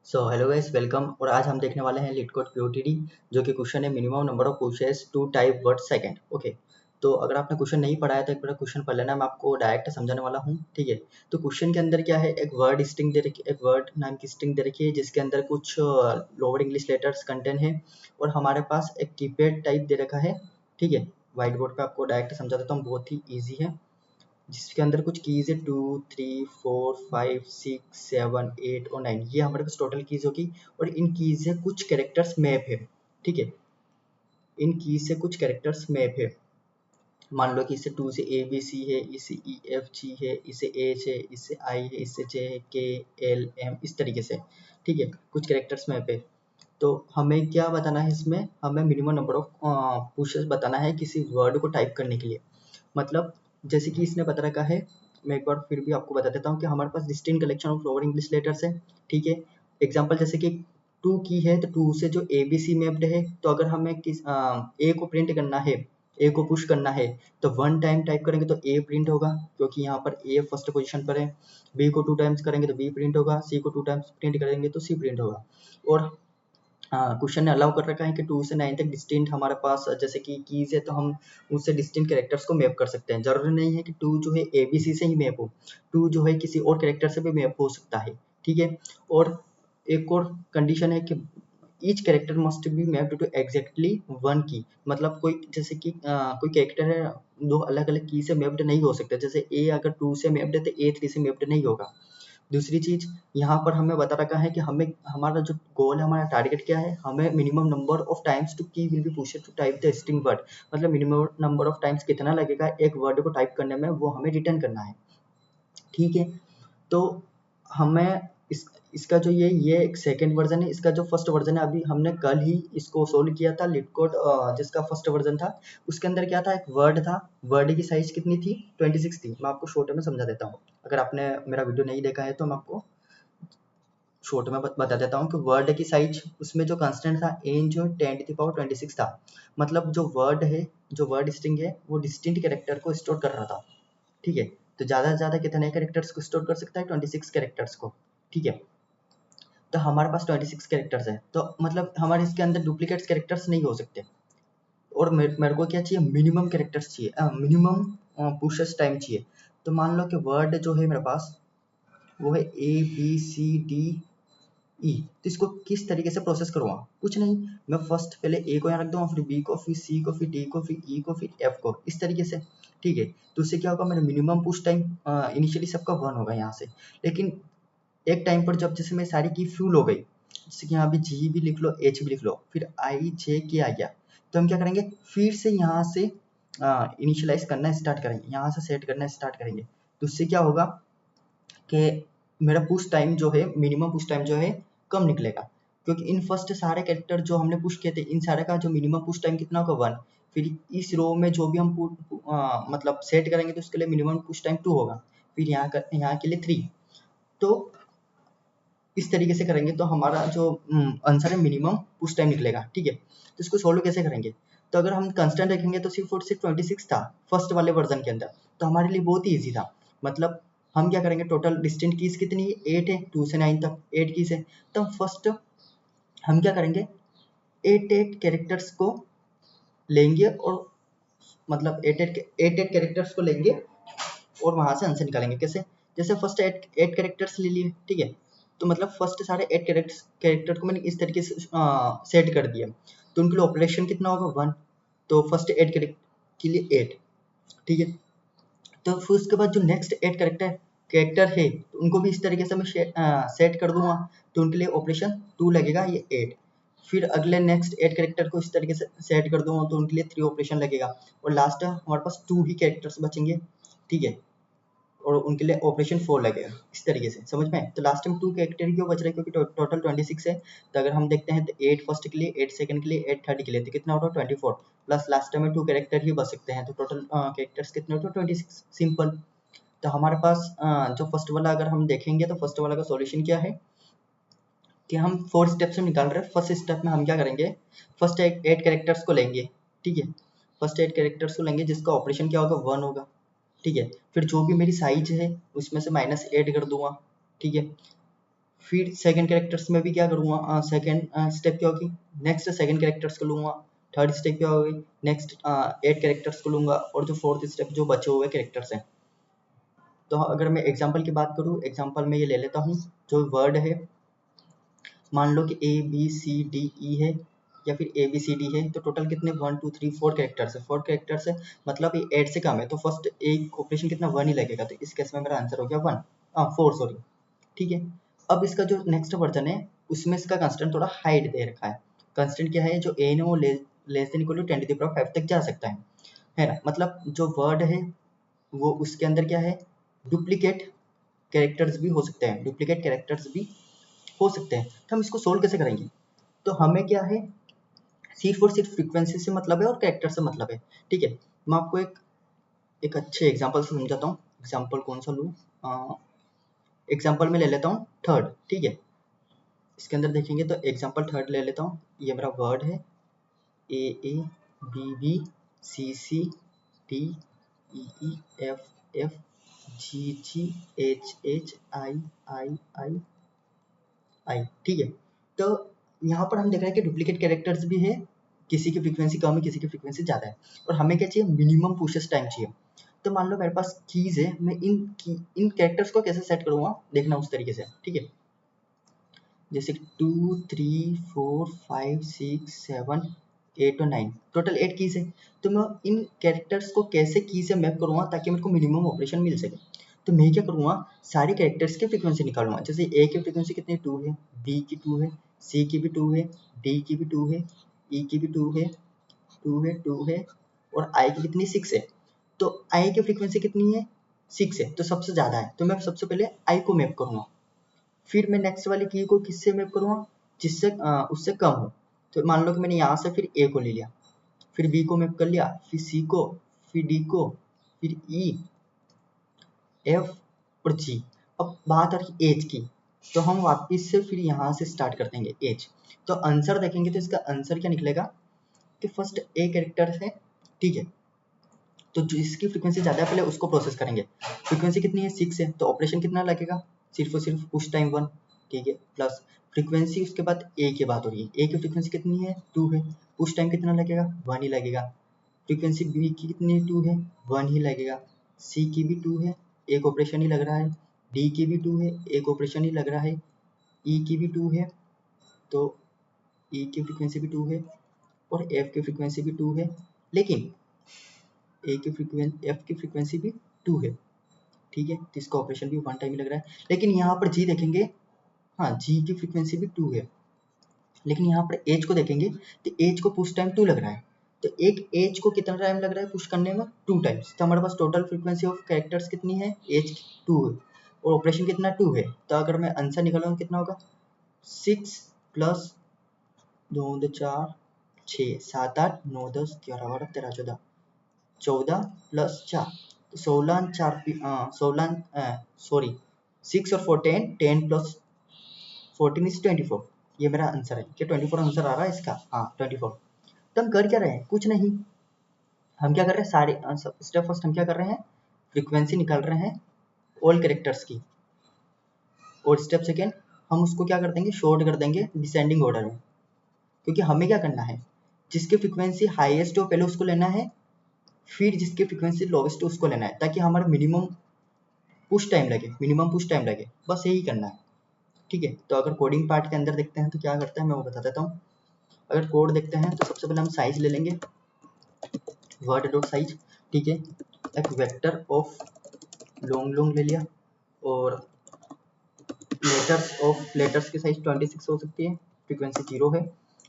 So hello guys, welcome. और आज हम देखने वाले हैं LeetCode POTD, जो कि क्वेश्चन है minimum number of pushes to type word second. Okay, तो अगर आपने क्वेश्चन नहीं पढ़ा है तो एक बार क्वेश्चन पढ़ लेना। मैं आपको डायरेक्ट समझाने वाला हूँ, ठीक है। तो क्वेश्चन के अंदर क्या है, एक वर्ड स्ट्रिंग दे रखी, एक वर्ड नाम की स्ट्रिंग दे रखी है जिसके अंदर कुछ लोअर इंग्लिश लेटर्स कंटेंट है, और हमारे पास एक कीपैड टाइप दे रखा है, ठीक है। व्हाइट बोर्ड पे आपको डायरेक्ट समझा देता हूँ, बहुत ही ईजी है। जिसके अंदर कुछ कीज़ है 2, 3, 4, 5, 6, 7, 8 और 9, ये हमारे पास टोटल कीज़ होगी। और इन कीज़ से कुछ कैरेक्टर्स मैप है, ठीक है। इन कीज़ से कुछ कैरेक्टर्स मैप है। मान लो कि इससे 2 से ए बी सी है, इससे ई एफ जी है, इससे एच है, इससे आई है, इससे जे है, के एल एम, इस तरीके से, ठीक है। कुछ कैरेक्टर्स मैप है। तो हमें क्या बताना है इसमें, हमें मिनिमम नंबर ऑफ पुशेस बताना है किसी वर्ड को टाइप करने के लिए। मतलब जैसे कि इसने बता रखा है, मैं एक बार फिर भी आपको बता देता हूँ कि हमारे पास distinct collection of lower English letters है, ठीक है। एग्जांपल जैसे कि 2 की है तो 2 से जो ए बी सी मैप्ड है, तो अगर हमें ए को प्रिंट करना है, ए को पुश करना है, तो 1 टाइम टाइप करेंगे तो ए प्रिंट होगा, क्योंकि यहाँ पर ए फर्स्ट पोजीशन पर है। बी को 2 टाइम्स करेंगे तो बी प्रिंट होगा, सी को 2 टाइम्स प्रिंट करेंगे तो सी प्रिंट होगा। और हाँ, क्वेश्चन ने अलाउ कर रखा है कि 2 से 9 तक डिस्टिंक्ट हमारे पास जैसे कि कीज है, तो हम उससे डिस्टिंक्ट कैरेक्टर्स को मैप कर सकते हैं। जरूरी नहीं है कि 2 जो है एबीसी से ही मैप हो, 2 जो है किसी और कैरेक्टर से भी मैप हो सकता है, ठीक है। और एक और कंडीशन है कि each character must be mapped to exactly 1 key. मतलब कोई जैसे कि कोई कैरेक्टर है, दो अलग अलग की से मैप्ड नहीं हो सकता। जैसे ए अगर 2 से मैप्ड है तो ए 3 से मैप्ड नहीं होगा। दूसरी चीज, यहाँ पर हमें बता रखा है कि हमें हमारा जो गोल है, हमारा टारगेट क्या है, हमें minimum number of times to key will be pushed to type the string word. मतलब मिनिमम नंबर ऑफ टाइम्स कितना लगेगा एक वर्ड को टाइप करने में, वो हमें रिटर्न करना है, ठीक है। तो हमें इसका जो ये एक सेकंड वर्जन है। इसका जो फर्स्ट वर्जन है, अभी हमने कल ही इसको सोल्व किया था LeetCode, जिसका फर्स्ट वर्जन था। उसके अंदर क्या था, एक वर्ड था, वर्ड की साइज कितनी थी, 26 थी। मैं आपको शॉर्ट में समझा देता हूँ, अगर आपने मेरा वीडियो नहीं देखा है तो मैं आपको शॉर्ट में बता देता हूँ कि वर्ड की साइज, उसमें जो कांस्टेंट था एन जो 10⁻26 था। मतलब जो वर्ड है, जो वर्ड स्ट्रिंग है, वो डिस्टिंक्ट कैरेक्टर को स्टोर कर रहा था, ठीक है। तो ज़्यादा से ज़्यादा कितने कैरेक्टर्स को स्टोर कर सकता है, 26 कैरेक्टर्स को, ठीक है। तो हमारे पास 26 कैरेक्टर्स है, तो मतलब हमारे इसके अंदर डुप्लीकेट्स कैरेक्टर्स नहीं हो सकते। और मेरे को क्या चाहिए, मिनिमम कैरेक्टर्स चाहिए, मिनिमम पुशेस टाइम चाहिए। तो मान लो कि वर्ड जो है मेरे पास, वो है A B C D E. तो इसको किस तरीके से प्रोसेस करूँगा, कुछ नहीं, मैं फर्स्ट पहले ए को यहाँ रख दूंगा, फिर बी को, फिर सी को, फिर डी को, फिर ई को, फिर एफ को, इस तरीके से, ठीक है। तो उससे क्या होगा, मेरा मिनिमम पुश टाइम इनिशियली सबका 1 होगा यहाँ से। लेकिन एक टाइम पर जब जैसे मेरी सारी की फ्यूल हो गई, जैसे कि यहाँ भी जी भी लिख लो, एच भी लिख लो, फिर आई जे के आ गया, तो हम क्या करेंगे, फिर से यहाँ से इनिशियलाइज करना स्टार्ट करेंगे, यहाँ से सेट करना स्टार्ट करेंगे। तो उससे क्या होगा कि मेरा पुश टाइम जो है, मिनिमम पुश टाइम जो है, कम निकलेगा। क्योंकि इन फर्स्ट सारे कैरेक्टर जो हमने पुश किए थे, इन सारे का जो मिनिमम पुश टाइम कितना होगा, 1। फिर इस रो में जो भी हम मतलब सेट करेंगे तो उसके लिए मिनिमम पुश टाइम 2 होगा, फिर यहाँ के लिए 3। तो इस तरीके से करेंगे तो हमारा जो आंसर है मिनिमम पुश टाइम निकलेगा, ठीक है। तो इसको सोल्व कैसे करेंगे, तो अगर हम कंस्टेंट रखेंगे तो सिर्फ और सिर्फ 26 था फर्स्ट वाले वर्जन के अंदर, तो हमारे लिए बहुत ही ईजी था। मतलब हम क्या करेंगे, टोटल डिस्टिंक्ट कीज कितनी है, 8 है, 2 से 9 तक 8 कीज है। तो फर्स्ट हम क्या करेंगे, 8 कैरेक्टर्स को लेंगे, और मतलब 8 कैरेक्टर्स को लेंगे और वहां से आंसर निकालेंगे। कैसे, जैसे फर्स्ट 8 कैरेक्टर्स ले लिए, ठीक है। तो मतलब फर्स्ट सारे 8 कैरेक्टर को मैंने इस तरीके से सेट कर दिया, तो उनके लिए ऑपरेशन कितना होगा, 1। तो फर्स्ट 8 कैरेक्टर के लिए 8, ठीक है। तो फिर उसके बाद जो नेक्स्ट 8 कैरेक्टर है, तो उनको भी इस तरीके से मैं सेट कर दूंगा, तो उनके लिए ऑपरेशन 2 लगेगा, ये 8। फिर अगले नेक्स्ट 8 कैरेक्टर को इस तरीके से सेट कर दूंगा, तो उनके लिए 3 ऑपरेशन लगेगा। और लास्ट हमारे पास 2 ही कैरेक्टर्स बचेंगे, ठीक है, और उनके लिए ऑपरेशन 4 लगेगा, इस तरीके से, समझ में। तो लास्ट में 2 कैरेक्टर क्यों बच रहे हैं, क्योंकि टोटल 26 है। तो अगर हम देखते हैं तो 8 फर्स्ट के लिए, 8 सेकंड के लिए, 8 थर्ड के लिए, तो कितना होगा, 24, प्लस लास्ट में 2 कैरेक्टर ही बच सकते हैं, तो टोटल कैरेक्टर्स कितने होते हैं, 26, सिंपल। तो हमारे पास जो फर्स्ट वाला अगर हम देखेंगे, तो फर्स्ट वाला का सॉल्यूशन क्या है कि हम 4 स्टेप से निकाल रहे हैं। फर्स्ट स्टेप में हम क्या करेंगे, फर्स्ट 8 कैरेक्टर्स को लेंगे, ठीक है। फर्स्ट 8 कैरेक्टर्स को लेंगे जिसका ऑपरेशन क्या होगा, 1 होगा, ठीक है। फिर जो भी मेरी साइज है उसमें से -8 कर दूंगा, ठीक है। फिर सेकंड कैरेक्टर्स में भी क्या करूँगा, सेकंड स्टेप क्या होगी, नेक्स्ट सेकंड कैरेक्टर्स को लूँगा, थर्ड स्टेप क्या होगी, नेक्स्ट 8 कैरेक्टर्स को लूँगा, और जो फोर्थ स्टेप जो बचे हुए कैरेक्टर्स हैं। तो अगर मैं एग्जाम्पल की बात करूँ, एग्जाम्पल में ये ले लेता हूँ, जो वर्ड है मान लो कि ABCDE है या फिर ABCD है, तो टोटल कितने 1 2 3 4 कैरेक्टर्स है, 4 कैरेक्टर्स है, मतलब ये 8 से कम है, तो फर्स्ट एक ऑपरेशन कितना 1 ही लगेगा, तो इस केस में मेरा आंसर हो गया 4 सॉरी, ठीक है। अब इसका जो नेक्स्ट वर्जन है उसमें इसका कंस्टेंट थोड़ा हाइट दे रखा है। कंस्टेंट क्या है, जो a है वो लेस देन इक्वल टू 10⁵ तक जा सकता है ना, मतलब जो वर्ड है वो उसके अंदर क्या है, डुप्लीकेट कैरेक्टर्स भी हो सकते हैं, डुप्लीकेट कैरेक्टर्स भी हो सकते हैं। तो हम इसको सोल्व कैसे करेंगे, तो हमें क्या है, सिर्फ और सिर्फ फ्रीक्वेंसी से मतलब है और कैरेक्टर से मतलब है, ठीक है। मैं आपको एक अच्छे एग्जांपल से समझाता हूँ। एग्जांपल कौन सा लूँ, एग्जांपल में ले लेता हूँ थर्ड, ठीक है। इसके अंदर देखेंगे तो एग्जांपल थर्ड ले लेता हूँ, ये मेरा वर्ड है AABBCCDEFFGHHIII, ठीक है। तो यहाँ पर हम देख रहे हैं कि डुप्लीकेट कैरेक्टर्स भी है, किसी की फ्रीक्वेंसी कम है, किसी की फ्रीक्वेंसी ज़्यादा है, और हमें क्या चाहिए, मिनिमम पुशेस टाइम चाहिए। तो मान लो मेरे पास कीज़ है, मैं इन कैरेक्टर्स को कैसे सेट करूँगा, देखना उस तरीके से, ठीक है। जैसे 2 3 4 5 6 7 8 और 9, टोटल 8 कीज है। तो मैं इन कैरेक्टर्स को कैसे की से मैप करूँगा ताकि मेरे को मिनिमम ऑपरेशन मिल सके। तो मैं क्या करूँगा, सारी कैरेक्टर्स की फ्रीक्वेंसी निकालूंगा। जैसे ए की फ्रीक्वेंसी कितनी 2 है, बी की 2 है, सी की भी 2 है, डी की भी 2 है, ई की भी 2 है, 2 है और आई की कितनी 6 है। तो आई की फ्रीक्वेंसी कितनी है, 6 है, तो सबसे ज़्यादा है। तो मैं सबसे पहले आई को मैप करूँगा, फिर मैं नेक्स्ट वाली की को किससे मैप करूँगा, जिससे उससे कम हो। तो मान लो कि मैंने यहाँ से फिर ए को ले लिया, फिर बी को मैप कर लिया, फिर सी को, फिर डी को, फिर ई, एफ और जी। अब बात आ रही एज की, तो हम वापस से फिर यहाँ से स्टार्ट कर देंगे एज। तो आंसर देखेंगे तो इसका आंसर क्या निकलेगा कि फर्स्ट ए कैरेक्टर है, ठीक है। तो जिसकी फ्रीक्वेंसी ज़्यादा है पहले उसको प्रोसेस करेंगे। फ्रीक्वेंसी कितनी है, 6 है, तो ऑपरेशन कितना लगेगा, सिर्फ और सिर्फ पुश टाइम 1, ठीक है, प्लस फ्रीक्वेंसी उसके बाद ए की बात हो रही है, ए की फ्रीक्वेंसी कितनी है 2 है, पुश टाइम कितना लगेगा 1 ही लगेगा। फ्रीक्वेंसी बी की कितनी 2 है, 1 ही लगेगा। सी की भी 2 है, एक ऑपरेशन ही लग रहा है। डी की भी 2 है, एक ऑपरेशन ही लग रहा है। ई की भी 2 है, तो ई की फ्रीक्वेंसी भी 2 है और एफ की फ्रीक्वेंसी भी 2 है, लेकिन एफ की फ्रीक्वेंसी भी 2 है, ठीक है। तो इसका ऑपरेशन भी 1 टाइम ही लग रहा है। लेकिन यहाँ पर जी देखेंगे, हाँ जी की फ्रीक्वेंसी भी 2 है, लेकिन यहाँ पर एज को देखेंगे तो एज को पुश टाइम 2 लग रहा है। तो एक एज को कितना टाइम लग रहा है पुश करने में, 2 टाइम्स। तो हमारे पास टोटल फ्रीक्वेंसी ऑफ कैरेक्टर्स कितनी है, एज 2 है और ऑपरेशन कितना 2 है। तो अगर मैं आंसर निकालूंगा कितना होगा, 6 प्लस 2 2 4 6 7 8 9 10 11 12 13 14 14 प्लस 4, तो 16 4 16 सॉरी 6 और 4 10 10 प्लस 14 इज 24। ये मेरा आंसर है। क्या 24 आंसर आ रहा है इसका, हाँ 24। तो हम कर क्या रहे हैं, कुछ नहीं, हम क्या कर रहे हैं, सारे स्टेप फर्स्ट हम क्या कर रहे हैं, फ्रीक्वेंसी निकाल रहे हैं ऑल कैरेक्टर्स की, और स्टेप सेकेंड हम उसको क्या कर देंगे, शॉर्ट कर देंगे डिसेंडिंग ऑर्डर में। क्योंकि हमें क्या करना है, जिसकी फ्रीक्वेंसी हाईएस्ट हो पहले उसको लेना है, फिर जिसकी फ्रीक्वेंसी लोवेस्ट हो उसको लेना है, ताकि हमारा मिनिमम पुश टाइम लगे, बस यही करना है, ठीक है। तो अगर कोडिंग पार्ट के अंदर देखते हैं तो क्या करते हैं मैं वो बता देता हूँ। अगर कोड देखते हैं तो सबसे पहले हम साइज ले लेंगे, वर्ड डॉट साइज, ठीक है। एक वेक्टर ऑफ लॉन्ग ले लिया, और लेटर्स की साइज 26 हो सकती है, फ्रीक्वेंसी 0 है,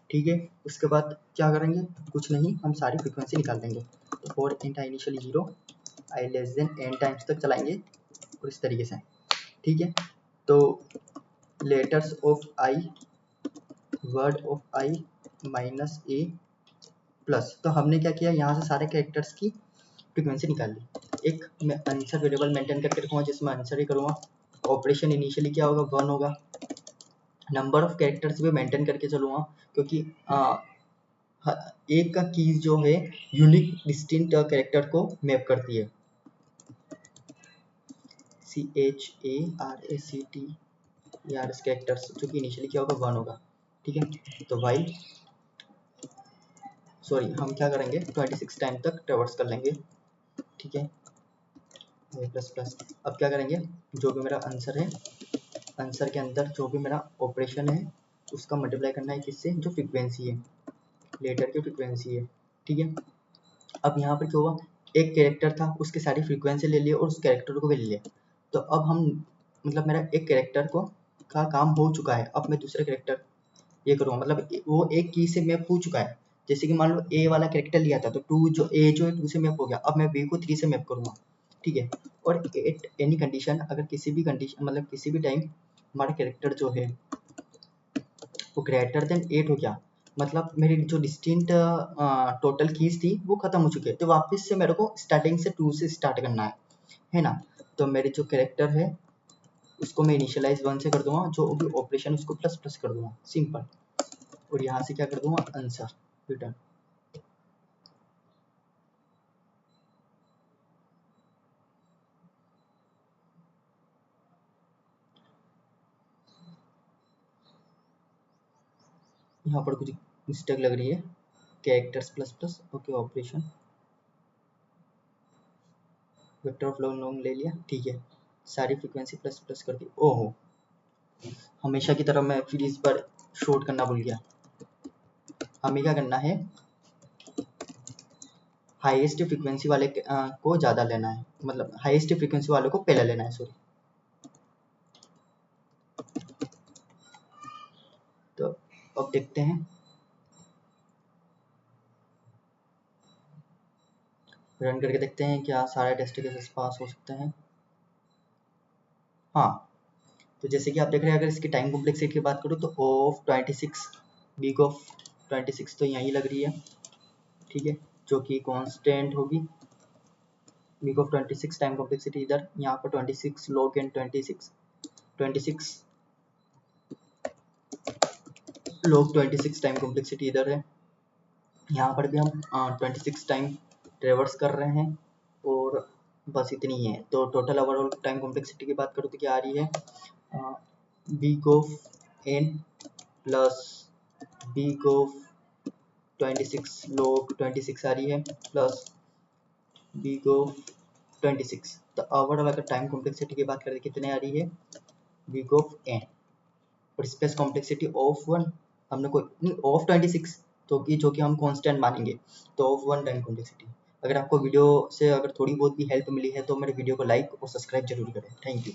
ठीक है। उसके बाद क्या करेंगे, कुछ नहीं, हम सारी फ्रीक्वेंसी निकाल देंगे। तो for int I initially 0 I less than n times तक चलाएंगे, और इस तरीके से, ठीक है। तो letters of I, word of I minus A plus, तो हमने क्या किया, यहाँ से सारे कैरेक्टर्स की फ्रीक्वेंसी निकाल ली। एक मैं आंसर वेरिएबल मेंटेन करके रखूँगा जिसमें आंसर ही करूँगा। ऑपरेशन इनिशियली क्या होगा, 1 होगा। नंबर ऑफ कैरेक्टर्स भी मेंटेन करके चलूँगा, क्योंकि एक का कीज जो है यूनिक डिस्टिंक्ट कैरेक्टर को मैप करती है। CHARACT यार इस कैरेक्टर्स जो कि इनिशियली क्या होगा 1 होगा, ठीक है। तो वाइल सॉरी हम क्या करेंगे 26 टाइम तक ट्रेवर्स कर लेंगे, ठीक है। प्लस प्लस अब क्या करेंगे, जो भी मेरा आंसर है, आंसर के अंदर जो भी मेरा ऑपरेशन है उसका मल्टीप्लाई करना है किससे, जो फ्रीक्वेंसी है, लेटर की फ्रीक्वेंसी है, ठीक है। अब यहाँ पर क्या हुआ, एक कैरेक्टर था उसकी सारी फ्रीक्वेंसी ले लिया और उस कैरेक्टर को भी ले लिया। तो अब हम मतलब मेरा एक कैरेक्टर को का काम हो चुका है, अब मैं दूसरे कैरेक्टर ये करूँगा, मतलब वो एक की से मैप हो चुका है। जैसे कि मान लो ए वाला कैरेक्टर लिया था तो टू जो ए जो है 2 से मैप हो गया, अब मैं बी को 3 से मैप करूँगा, ठीक है। और एट एनी कंडीशन, अगर किसी भी कंडीशन मतलब किसी भी टाइम हमारा कैरेक्टर जो है वो ग्रेटर देन 8 हो गया, मतलब मेरी जो डिस्टिंक्ट टोटल कीज थी वो खत्म हो चुकी है, तो वापस से मेरे को स्टार्टिंग से 2 से स्टार्ट करना है ना। तो मेरे जो कैरेक्टर है उसको मैं इनिशियलाइज 1 से कर दूंगा, जो भी ऑपरेशन उसको प्लस प्लस कर दूंगा, सिंपल। और यहाँ से क्या कर दूंगा, आंसर रिटर्न। यहाँ पर कुछ मिस्टेक लग रही है, characters plus plus, okay operation vector of long ले लिया, ठीक है। सारी फ्रीक्वेंसी प्लस प्लस कर दी, ओहो हमेशा की तरह मैं फिर इस बार शॉर्ट करना भूल गया। हमें क्या करना है, हाईएस्ट फ्रीक्वेंसी वाले को ज़्यादा लेना है, मतलब हाईएस्ट फ्रीक्वेंसी वाले को पहले लेना है, सॉरी। तो अब देखते हैं, रन करके देखते हैं क्या सारे टेस्ट केसेस पास हो सकते हैं। हाँ, तो जैसे कि आप देख रहे हैं, अगर इसकी टाइम कॉम्प्लेक्सिटी की बात करूँ तो ओ ऑफ 26 बिग ऑफ 26 तो यहीं लग रही है, ठीक है, जो कि कांस्टेंट होगी। बिग ऑफ 26 टाइम कॉम्प्लेक्सिटी इधर, यहाँ पर 26 log and 26 log 26 time complexity इधर है। यहाँ पर भी हम 26 टाइम ट्रेवर्स कर रहे हैं और बस इतनी ही है। तो टोटल ओवरऑल टाइम कॉम्प्लेक्सिटी की बात करूँ तो क्या आ रही है, big of N plus big of 26 log 26 आ रही है प्लस बिग ऑफ 26। तो ओवरऑल अगर टाइम कॉम्प्लेक्सिटी की बात करें कितने आ रही है, बिग ऑफ एन और स्पेस कॉम्प्लेक्सिटी ऑफ 1 हमने कोई नहीं, ऑफ 26 तो कि जो कि हम कांस्टेंट मानेंगे, तो ऑफ 1 टाइम कॉम्प्लेक्सिटी। अगर आपको वीडियो से अगर थोड़ी बहुत भी हेल्प मिली है तो मेरे वीडियो को लाइक और सब्सक्राइब जरूर करें। Thank you.